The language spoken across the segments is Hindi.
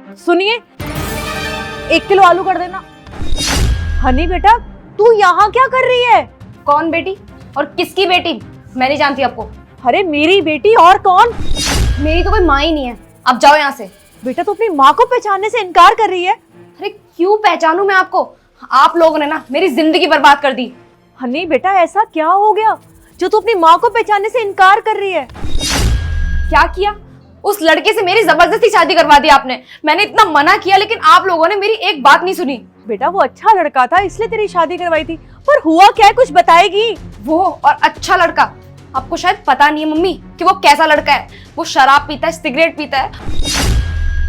सुनिए, 1 किलो आलू कर देना। हनी बेटा, तू यहाँ क्या कर रही है? कौन बेटी और किसकी बेटी? मैं नहीं जानती आपको। अरे मेरी बेटी और कौन? मेरी तो कोई माँ ही नहीं है, आप जाओ यहाँ से। बेटा तू अपनी माँ को पहचानने से इनकार कर रही है? अरे क्यों पहचानूं मैं आपको? आप लोगों ने ना मेरी जिंदगी बर्बाद कर दी। हनी बेटा, ऐसा क्या हो गया जो तू अपनी माँ को पहचानने से इनकार कर रही है? क्या किया? उस लड़के से मेरी जबरदस्ती शादी करवा दी आपने। मैंने इतना मना किया लेकिन आप लोगों ने मेरी एक बात नहीं सुनी। बेटा वो अच्छा लड़का था इसलिए तेरी शादी करवाई थी, पर हुआ क्या है, कुछ बताएगी? वो और अच्छा लड़का, आपको शायद पता नहीं है मम्मी कि वो कैसा लड़का है। वो शराब पीता है, सिगरेट पीता है,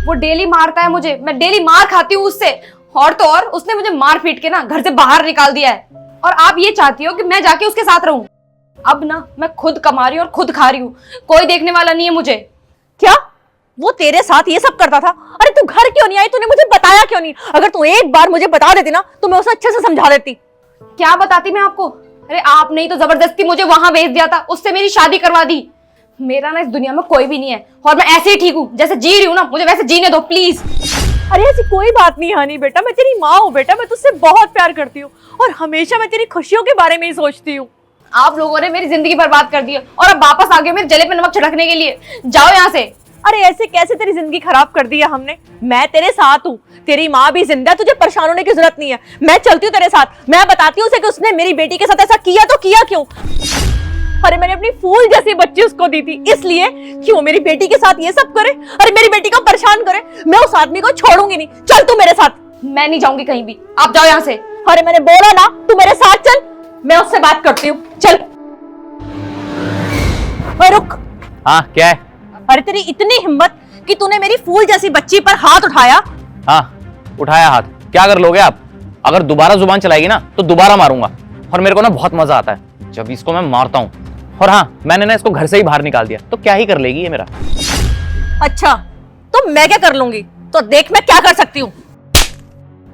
वो डेली मारता है मुझे, मैं डेली मार खाती हूँ उससे। और तो और उसने मुझे मार पीट के ना घर से बाहर निकाल दिया है। और आप ये चाहती हो कि मैं जाके उसके साथ रहूं? अब ना मैं खुद कमा रही हूँ और खुद खा रही हूँ, कोई देखने वाला नहीं है मुझे। क्या वो तेरे साथ ये सब करता था? अरे तू घर क्यों नहीं आई? तूने मुझे बताया क्यों नहीं? अगर तू एक बार मुझे बता देती ना तो मैं उसे अच्छे से समझा देती। क्या बताती मैं आपको? अरे आपने ही तो जबरदस्ती मुझे वहां भेज दिया था, उससे मेरी शादी करवा दी। मेरा ना इस दुनिया में कोई भी नहीं है और मैं ऐसे ही ठीक हूँ, जैसे जी रही हूँ ना, मुझे वैसे जीने दो प्लीज। अरे ऐसी कोई बात नहीं हनी बेटा, मैं तेरी माँ हूँ बेटा, मैं तुझसे बहुत प्यार करती हूँ और हमेशा मैं तेरी खुशियों के बारे में ही सोचती हूँ। आप लोगों ने मेरी जिंदगी बर्बाद कर दी है और अब वापस आ गए मेरे जले पे नमक छिड़कने के लिए। जाओ यहाँ से। अरे ऐसे कैसे तेरी जिंदगी खराब कर दी है हमने? मैं तेरे साथ हूँ, तेरी माँ भी जिंदा है, तुझे परेशान होने की जरूरत नहीं है। मैं चलती हूँ तेरे साथ, मैं बताती हूँ उसे कि उसने मेरी बेटी के साथ ऐसा किया तो किया क्यों? अरे मैंने अपनी फूल जैसी बच्ची उसको दी थी, इसलिए कि वो मेरी बेटी के साथ ये सब करे, अरे मेरी बेटी को परेशान करे। मैं उस आदमी को छोड़ूंगी नहीं, चल तू मेरे साथ। मैं नहीं जाऊंगी कहीं भी, आप जाओ यहाँ से। अरे मैंने बोला ना, तू मेरे साथ चल, मैं उससे बात करती हूँ, चल। रुक। हाँ क्या है? अरे तेरी इतनी हिम्मत कि तूने मेरी फूल जैसी बच्ची पर हाथ उठाया? हाँ उठाया हाथ। क्या कर लोगे आप? अगर दोबारा जुबान चलाएगी ना तो दोबारा मारूंगा। और मेरे को ना बहुत मजा आता है जब इसको मैं मारता हूँ। और हाँ, मैंने ना इसको घर से ही बाहर निकाल दिया, तो क्या ही कर लेगी ये मेरा। अच्छा तो मैं क्या कर लूंगी? तो देख मैं क्या कर सकती हूँ।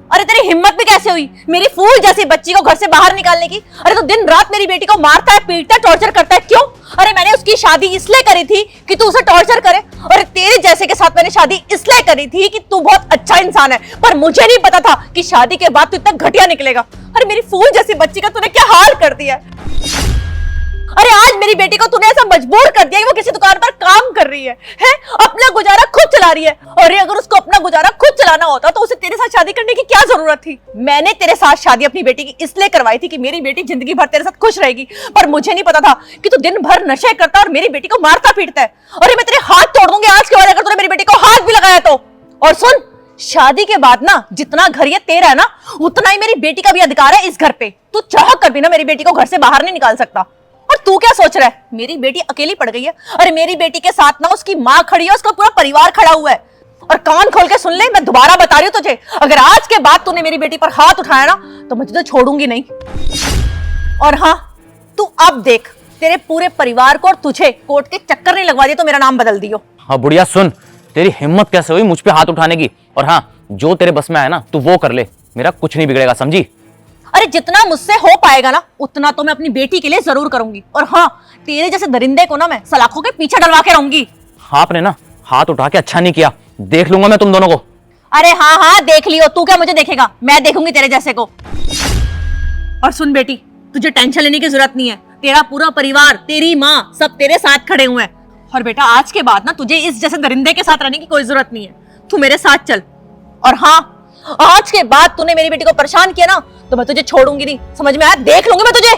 अरे तेरी हिम्मत भी कैसे हुई मेरी फूल जैसी बच्ची को घर से बाहर निकालने की? अरे तो दिन रात मेरी बेटी को मारता है, पीटता है, टॉर्चर करता है, क्यों? अरे मैंने उसकी शादी इसलिए करी थी कि तू उसे टॉर्चर करे, और तेरे जैसे के साथ मैंने शादी इसलिए करी थी कि तू बहुत अच्छा इंसान है, पर मुझे नहीं पता था कि शादी के बाद तू इतना घटिया निकलेगा। अरे मेरी फूल जैसी बच्ची का तूने क्या हाल कर दिया है। अरे आज मेरी बेटी को तूने ऐसा मजबूर कर दिया कि वो किसी दुकान पर काम कर रही है, अपना गुजारा खुद चला रही है। और अगर उसको अपना गुजारा खुद चलाना होता तो उसे तेरे साथ शादी करने की क्या जरूरत थी? मैंने तेरे साथ शादी अपनी बेटी की इसलिए करवाई थी कि मेरी बेटी जिंदगी भर तेरे साथ खुश रहेगी, पर मुझे नहीं पता था कि तू दिन भर नशे करता और मेरी बेटी को मारता पीटता है। अरे मैं तेरे हाथ तोड़ दूंगी आज के बाद अगर तूने मेरी बेटी को हाथ भी लगाया तो। और सुन, शादी के बाद ना जितना घर ये तेरा है ना, उतना ही मेरी बेटी का भी अधिकार है इस घर पे। तू चाह कर भी ना मेरी बेटी को घर से बाहर नहीं निकाल सकता। और तू क्या सोच रहा है? मेरी बेटी अकेली पड़ गई है? अरे मेरी बेटी के साथ ना उसकी माँ खड़ी है, उसका पूरा परिवार खड़ा हुआ है। और कान खोल के सुन ले, मैं दोबारा बता रही हूँ तुझे, अगर आज के बाद तूने मेरी बेटी पर हाथ उठाया ना तो मैं तुझे छोड़ूंगी नहीं। और हाँ, तू अब देख, तेरे पूरे परिवार को और तुझे कोर्ट के चक्कर नहीं लगवा दिए तो मेरा नाम बदल दियो। हाँ बुढ़िया सुन, तेरी हिम्मत कैसे हुई मुझ पे हाथ उठाने की? और हाँ, जो तेरे बस में आया ना तू वो कर ले, मेरा कुछ नहीं बिगड़ेगा, समझी? अरे जितना मुझसे हो पाएगा ना उतना तो मैं अपनी बेटी के लिए जरूर करूंगी। और हाँ, तेरे जैसे दरिंदे को ना मैं सलाखों के पीछे डलवा के रहूंगी। आपने ना हाथ उठा के अच्छा नहीं किया, देख लूंगा मैं तुम दोनों को। अरे हाँ हाँ देख लियो, तू क्या मुझे देखेगा, मैं देखूंगी तेरे जैसे को। और सुन बेटी, तुझे टेंशन लेने की जरूरत नहीं है, तेरा पूरा परिवार, तेरी माँ, सब तेरे साथ खड़े हुए हैं। और बेटा आज के बाद ना तुझे इस जैसे दरिंदे के साथ रहने की कोई जरूरत नहीं है, तू मेरे साथ चल। और हाँ, आज के बाद तूने मेरी बेटी को परेशान किया ना तो मैं तुझे छोड़ूंगी नहीं, समझ में आया? देख लूंगी मैं तुझे।